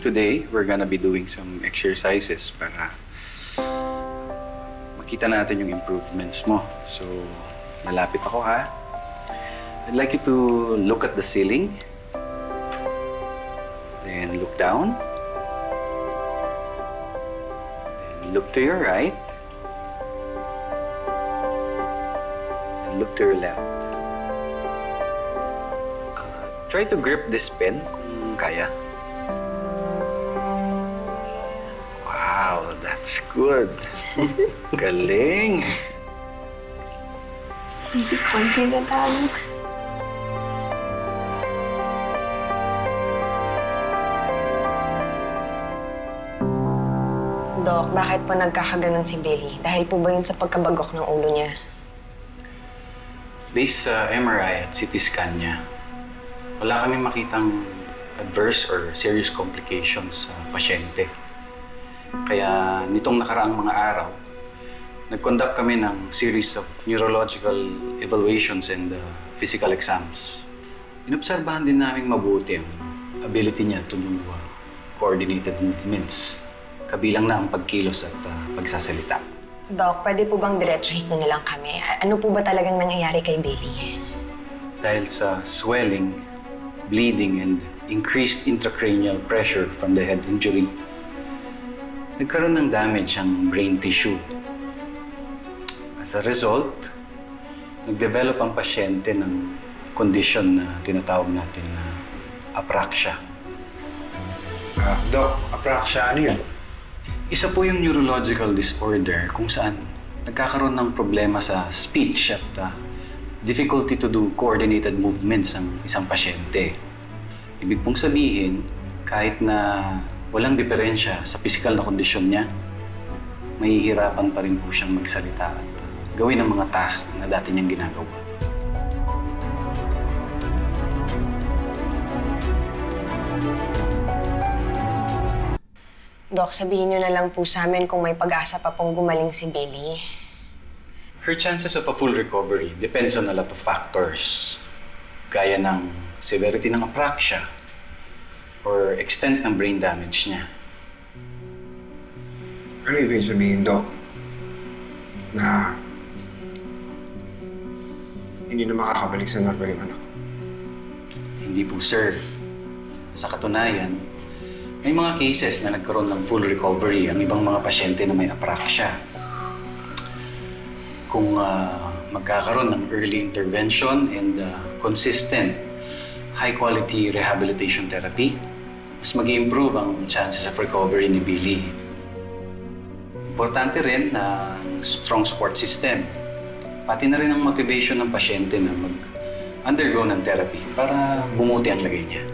today, we're gonna be doing some exercises para makita natin yung improvements mo. So, lalapit ako ha. I'd like you to look at the ceiling. Then look down. Then look to your right. And look to your left. Try to grip this pen kung kaya. Wow, that's good. Galing. Hindi, konti na lang. Dok, bakit po nagkakaganon si Billy? Dahil po ba yun sa pagkabagok ng ulo niya? Based sa MRI at CT scan niya, wala kami makitang adverse or serious complications sa pasyente. Kaya nitong nakaraang mga araw, nag-conduct kami ng series of neurological evaluations and physical exams. Inobserbahan din namin mabuti ang ability niya to do coordinated movements. Kabilang na ang pagkilos at pagsasalita. Doc, pwede po bang diretsuhin na lang kami? Ano po ba talagang nangyayari kay Billy? Dahil sa swelling, bleeding, and increased intracranial pressure from the head injury, nagkaroon ng damage ang brain tissue. As a result, nag-develop ang pasyente ng condition na tinatawag natin na apraxia. Doc, apraxia ano yun? Isa po yung neurological disorder kung saan nagkakaroon ng problema sa speech at difficulty to do coordinated movements ang isang pasyente. Ibig pong sabihin, kahit na walang diferensya sa physical na kondisyon niya, mahihirapan pa rin po siyang magsalita at gawin ang mga task na dati niyang ginagawa. Doc, sabihin niyo na lang po sa amin kung may pag-asa pa pong gumaling si Billy. Her chances of a full recovery depends on a lot of factors, gaya ng severity ng apraxia or extent ng brain damage niya. Ano ibig sabihin, Doc? Na hindi na makakabalik sa normal yung anak ko? Hindi po, sir. Sa katunayan, may mga cases na nagkaroon ng full recovery ang ibang mga pasyente na may apraxia. Kung magkakaroon ng early intervention and consistent, high-quality rehabilitation therapy, mas mag-i-improve ang chances of recovery ni Billy. Importante rin na strong support system, pati na rin ang motivation ng pasyente na mag-undergo ng therapy para bumuti ang lagay niya.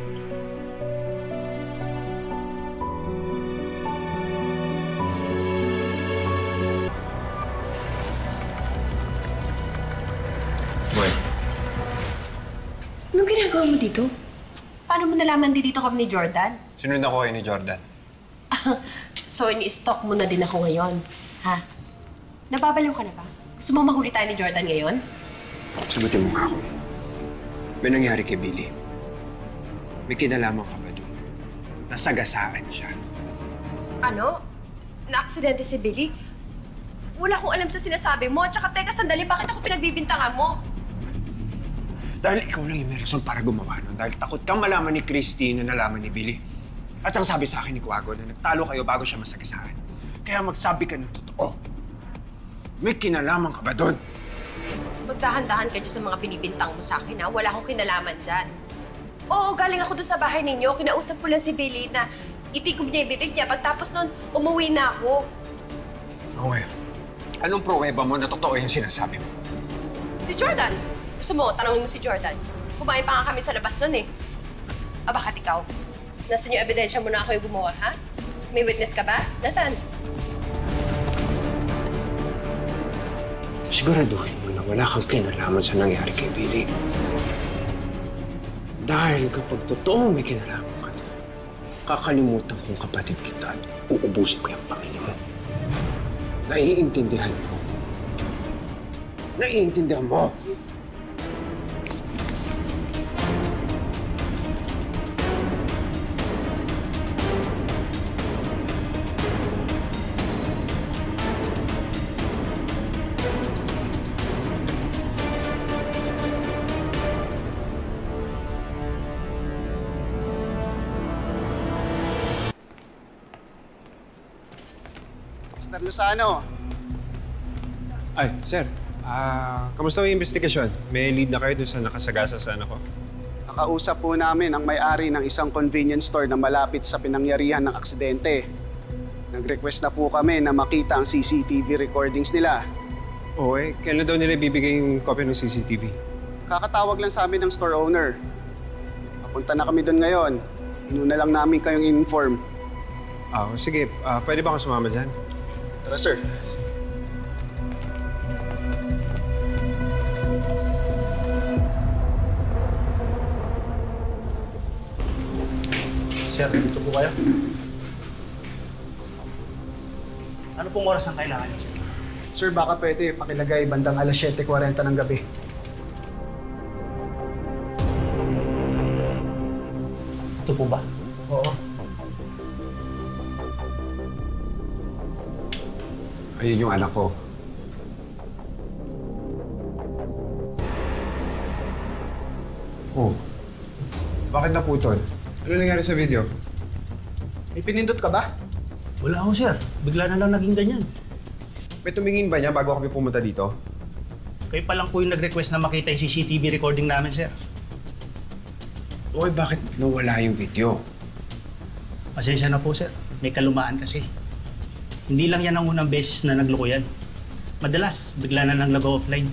Anong ginagawa mo dito? Paano mo nalaman dito kami ni Jordan? Sinunod ako kayo ni Jordan. So, ini-stalk mo na din ako ngayon, ha? Nababaliw ka na ba? Gusto mo mahuli tayo ni Jordan ngayon? Sagutin mo nga ako. May nangyari kay Billy. May kinalaman ka ba doon? Nasagasaan siya. Ano? Na-aksidente si Billy? Wala akong alam sa sinasabi mo. At saka, teka, sandali, bakit ako pinagbibintangan mo? Dahil ikaw lang yung may rason para gumawa nun. Dahil takot kang malaman ni Christine na nalaman ni Billy. At ang sabi sa akin ni Kuago na nagtalo kayo bago siya masagasaan. Kaya magsabi ka ng totoo. May kinalaman ka ba doon? Magdahan-dahan ka dyan sa mga binibintang mo sa akin, ha? Wala akong kinalaman dyan. Oo, galing ako doon sa bahay ninyo. Kinausap ko lang si Billy na itikom niya yung bibig niya. Pagtapos nun, umuwi na ako. Okay. Anong pruweba mo na totoo yung sinasabi mo? Si Jordan. Gusto mo, tanongin mo si Jordan. Kumain pa nga kami sa labas nun, eh. Bakit ikaw? Nasaan yung ebidensya mo na ako yung gumawa, ha? May witness ka ba? Nasaan? Siguraduhin mo na wala kang kinalaman sa nangyari kay Billy. Dahil kapag totoo may kinalaman ka doon, kakalimutan kong kapatid kita at uubusin ko yung pamilya mo. Naiintindihan mo. Naiintindihan mo. Mr. Lozano. Ay, sir. Kamusta yung investigasyon? May lead na kayo dun sa nakasagasa sa anak ko? Nakausap po namin ang may-ari ng isang convenience store na malapit sa pinangyarihan ng aksidente. Nag-request na po kami na makita ang CCTV recordings nila. Oo kailan daw nila ibibigay yung copy ng CCTV? Kakatawag lang sa amin ng store owner. Papunta na kami doon ngayon. Inuna lang namin kayong inform. Sige. Pwede ba akong sumama dyan? Tara, sir. Sir, dito po kayo. Ano pong oras ang kailangan niyo, sir? Sir, baka pwede pakilagay bandang alas 7:40 ng gabi. Ito po ba? Oo. Ayun yung anak ko. Oh. Bakit naputol? Ano nangyari sa video? May pinindot ka ba? Wala ako, sir. Bigla na lang naging ganyan. May tumingin ba niya bago kami pumunta dito? Kayo pa lang po yung nag-request na makita yung CCTV recording namin, sir. Oy, bakit nawala yung video? Pasensya na po, sir. May kalumaan kasi. Hindi lang yan ang unang beses na nagloko yan. Madalas, bigla na lang nag-offline.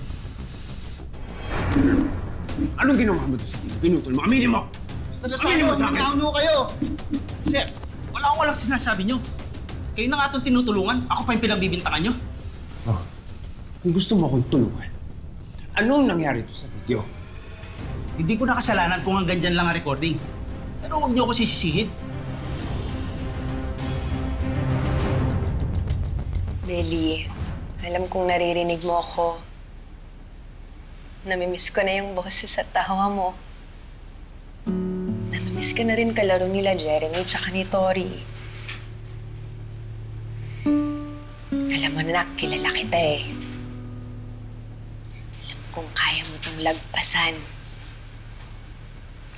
Anong ginawa mo doon sa video? Pinutol mo? Aminin mo! Mr. Lozano, magkauno kayo! Sir, wala akong walang sinasabi nyo. Kayo na nga itong tinutulungan. Ako pa yung pinagbibintangan nyo. Oh, kung gusto mo akong tulungan, anong nangyari doon sa video? Hindi ko na kasalanan kung hanggang dyan lang ang recording. Pero huwag niyo ako sisisihin. Belly, alam kong naririnig mo ako. Namimiss ko na yung boses at tawa mo. Namimiss ka na rin kalaro nila Jeremy tsaka ni Tori. Alam mo na, kilala kita eh. Alam kong kaya mo itong lagpasan.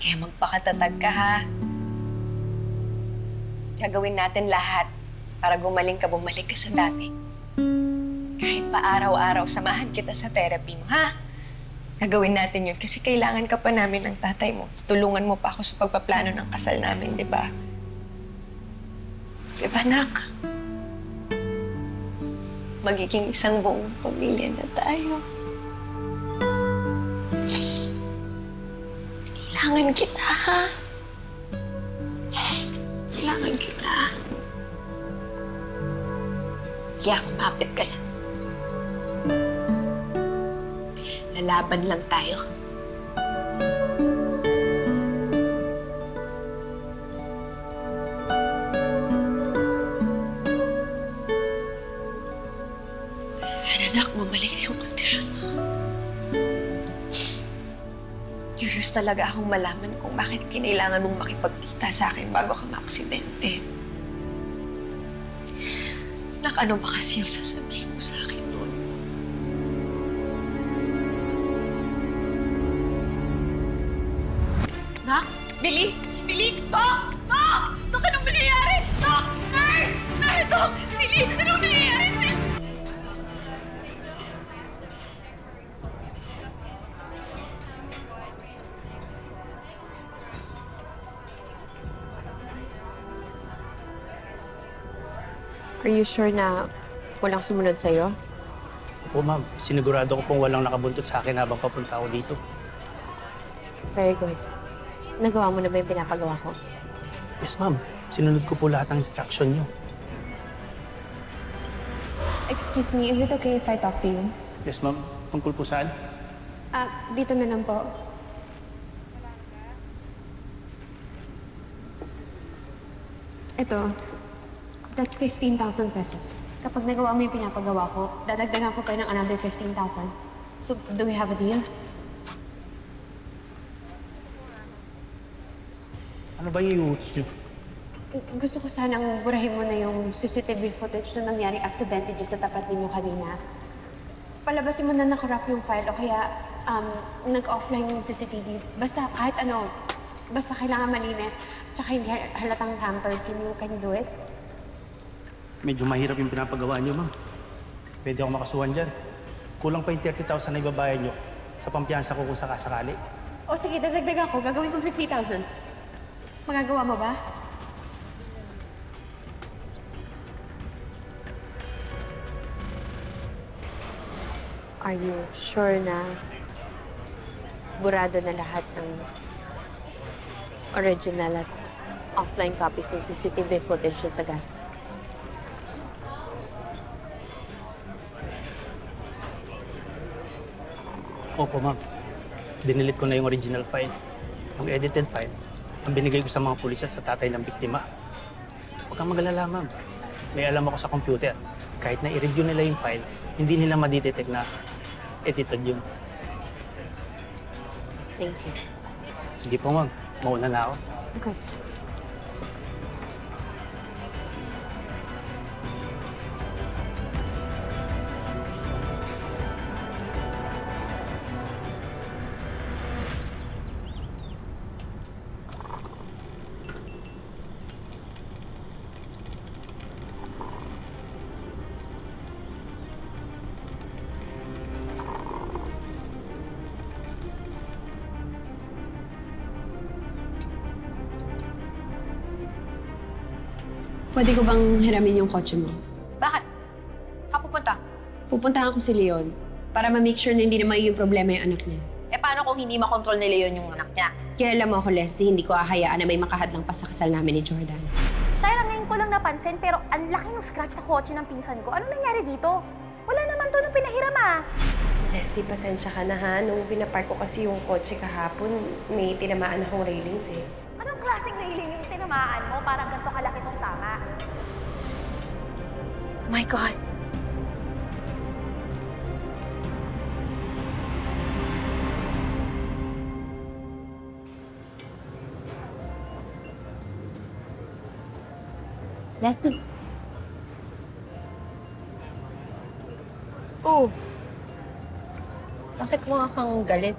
Kaya magpakatatag ka, ha? Gagawin natin lahat para gumaling ka, bumalik ka sa dati. Kahit pa araw-araw, samahan kita sa therapy mo, ha? Gagawin natin yun kasi kailangan ka pa namin ng tatay mo. Tulungan mo pa ako sa pagpaplano ng kasal namin, di ba? Di ba, nak? Magiging isang buong pamilya na tayo. Kailangan kita, ha? Kailangan kita. Kaya kumapit ka lang. Lalaban lang tayo. Sana, anak, bumalik yung kondisyon mo. Curious talaga akong malaman kung bakit kinailangan mong makipagkita sa akin bago ka maaksidente. Nak, ano ba kasi yung sasabihin mo sa akin noon? Nak? Billy? Billy? Tok! Tok! Tok, anong nangyayari? Tok! Nurse! Nurse! Tok! Billy! Anong nangyayari sa'yo? Are you sure na walang sumunod sa'yo? Opo, ma'am. Sinigurado ko pong walang nakabuntot sa akin habang papunta ako dito. Very good. Nagawa mo na ba yung pinapagawa ko? Yes, ma'am. Sinunod ko po lahat ng instruction niyo. Excuse me, is it okay if I talk to you? Yes, ma'am. Tungkol po saan? Dito na lang po. Ito, that's 15,000 pesos. Kapag nagawa mo yung pinapagawa ko, dadagdagan ko kayo ng another 15,000. So, do we have a deal? Ano ba yung iutos niyo? Gusto ko sanang burahin mo na yung CCTV footage na nangyaring aksidente dyan sa tapat ninyo kanina. Palabasin mo na nakarap yung file o kaya nag-offline yung CCTV. Basta kahit ano, basta kailangan malinis, tsaka hindi halatang tampered. Can you do it? Medyo mahirap yung pinapagawa niyo, ma'am. Pwede ako makasuhan dyan. Kulang pa yung 30,000 na ibabayad niyo sa pampiyansa ko kung sakasakali. O sige, dadagdag ako. Gagawin kong 50,000. Magagawa mo ba? Are you sure na burado na lahat ng original at offline copies ng CCTV footage sa gas? Opo, ma'am. Dinilit ko na yung original file. Yung edited file, ang binigay ko sa mga pulis at sa tatay ng biktima. Huwag kang magalala, ma'am. May alam ako sa computer. Kahit na i-review nila yung file, hindi nila madidetect na edited yun. Thank you. Sige po, ma'am. Mauna na ako. Okay. Pwede ko bang hiramin yung kotse mo? Bakit? Kapupunta? Pupuntahan ko si Leon para ma-make sure na hindi na magiging problema yung anak niya. Eh paano kung hindi makontrol ni Leon yung anak niya? Kilala mo ako, Leslie, hindi ko ahayaan na may makahadlang pa sa kasal namin ni Jordan. Shaira, ngayon ko lang napansin pero ang laki ng scratch sa kotse ng pinsan ko. Ano nangyari dito? Wala naman to nung pinahiram ah. Leslie, pasensya ka na ha. Nung pinapark ko kasi yung kotse kahapon, may tinamaan akong railings eh. Anong klaseng railing yung tinamaan mo? Parang ganito kalaki tong tama. Oh my God. Leslie, Oh, bakit mukha kang galit?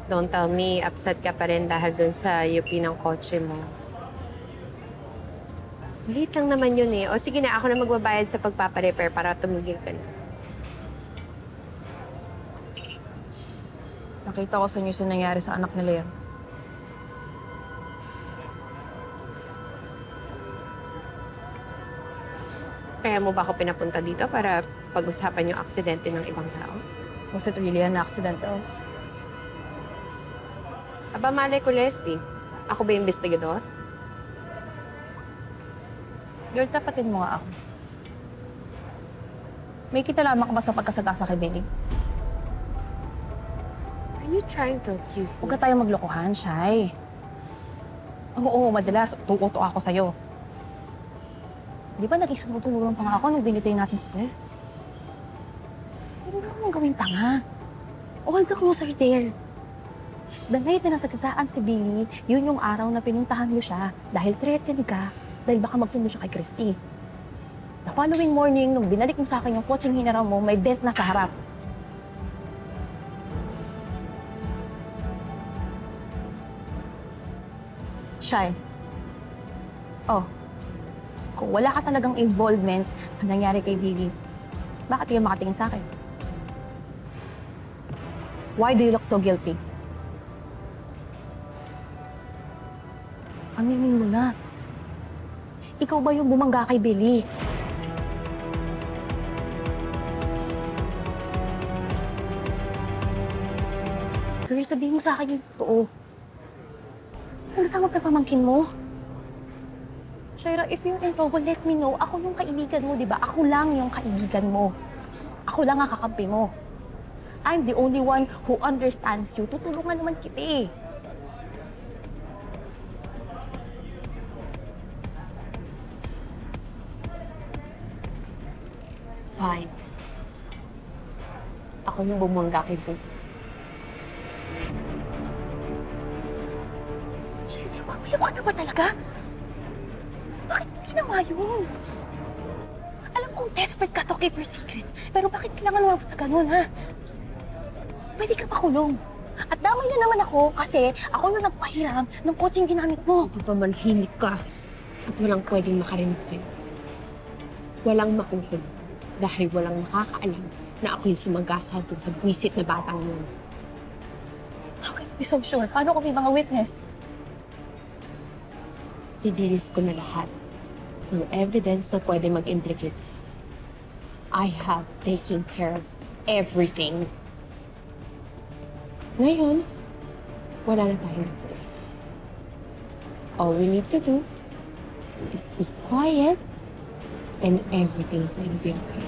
Don't tell me, upset ka pa rin dahil dun sa UP ng kotse mo. Maliit lang naman yun eh. O sige na, ako na magbabayad sa pagpaparepair para tumigil ka na. Nakita ko sa news yung nangyari sa anak ni Leon. Kaya mo ba ako pinapunta dito para pag-usapan yung aksidente ng ibang tao? Was it really an accidental? Aba, malay ko, Leslie. Ako ba yung investigador? Girl, tapatin mo nga ako. May kinalaman ka ba sa pagkasagasa kay Billy? Are you trying to accuse Huwag me? ka tayong maglokohan, Shay. Oo, madalas. Tuto ako sa'yo. Di ba naging sumutulong pa nga ako nung binitay natin si Jeff? Pero naman gawing tanga. All the closer there. The night na nasagasaan si Billy, yun yung araw na pinuntahan mo siya dahil threatened ka dahil baka magsundo siya kay Christy. The following morning, nung binalik mo sa akin yung kotseng hinaram mo, may dent na sa harap. Shy. Oh. Kung wala ka talagang involvement sa nangyari kay Billy, bakit kayo makatingin sa akin? Why do you look so guilty? Aminin mo na. Ikaw ba yung bumangga kay Billy? Girl, sabihin mo sa akin yung totoo. Sino na tawag na pamangkin mo? Shaira, if you're in trouble, let me know. Ako yung kaibigan mo, di ba? Ako lang yung kaibigan mo. Ako lang ang kakampi mo. I'm the only one who understands you. Tutulungan naman kita eh. fine. Ako yung bumangga kay Billy. Shaira, makuliwag na ba talaga? Bakit mo ginawa yun? Alam kong desperate ka to keep your secret. Pero bakit kailangan lumabot sa ganun, ha? Pwede ka makulong. At damay na naman ako kasi ako yung nagpahiram ng kotseng ginamit mo. Hindi pa manhimik ka. At walang pwedeng makarinig sa'yo. Walang makukulong dahil walang nakakaalam na ako yung sumagasa dun sa buwisit na batang yun. How can you be so sure? Paano kung may mga witness? Dinilis ko na lahat ng evidence na pwede mag-implicate sa'yo. I have taken care of everything. Ngayon, wala na tayong gagawin. All we need to do is be quiet and everything's gonna be okay.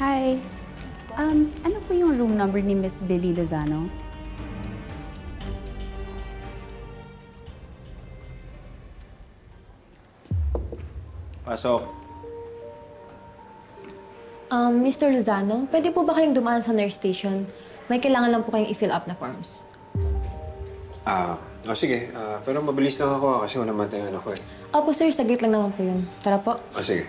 Hi. Ano po yung room number ni Miss Billy Lozano? Pasok. Mr. Lozano, pwede po ba kayong dumaan sa nurse station? May kailangan lang po kayong i-fill up na forms. Sige. Pero mabilis lang ako kasi namatay ang anak ko eh. Opo, sir. Saglit lang naman po yun. Tara po. Sige.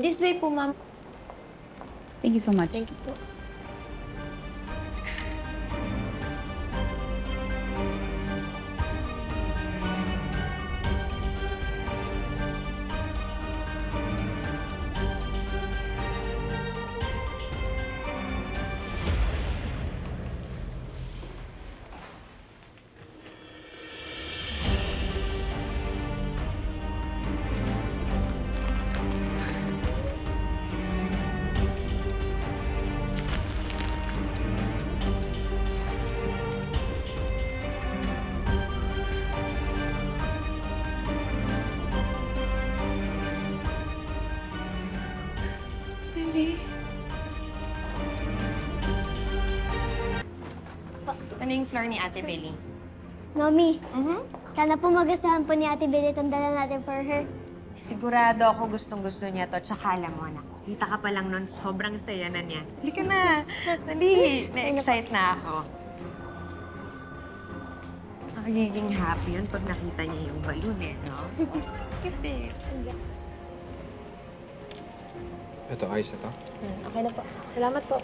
This way po, ma'am. Thank you so much. Thank you po. Ano yung floor ni Ate Billy? Nomi, sana po magustuhan po ni Ate Billy itong dala natin for her. Sigurado ako gustong-gusto niya to. Tsaka alam mo, anak, kita ka pa lang nun, sobrang saya na niya. Halika na. Dali. Na-excite na ako. Magiging happy yun pag nakita niya yung balloon eh, no? Kiti. Ito, ayos na to. Okay na po. Salamat po.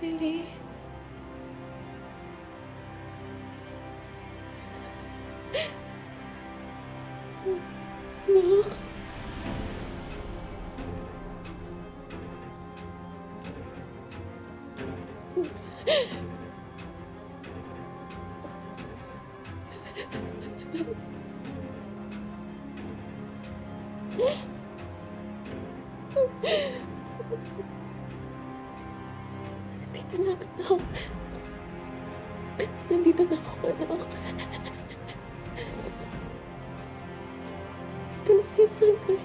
Billy. Dito na ako. Nandito na ako, anak. Ito na si nanay.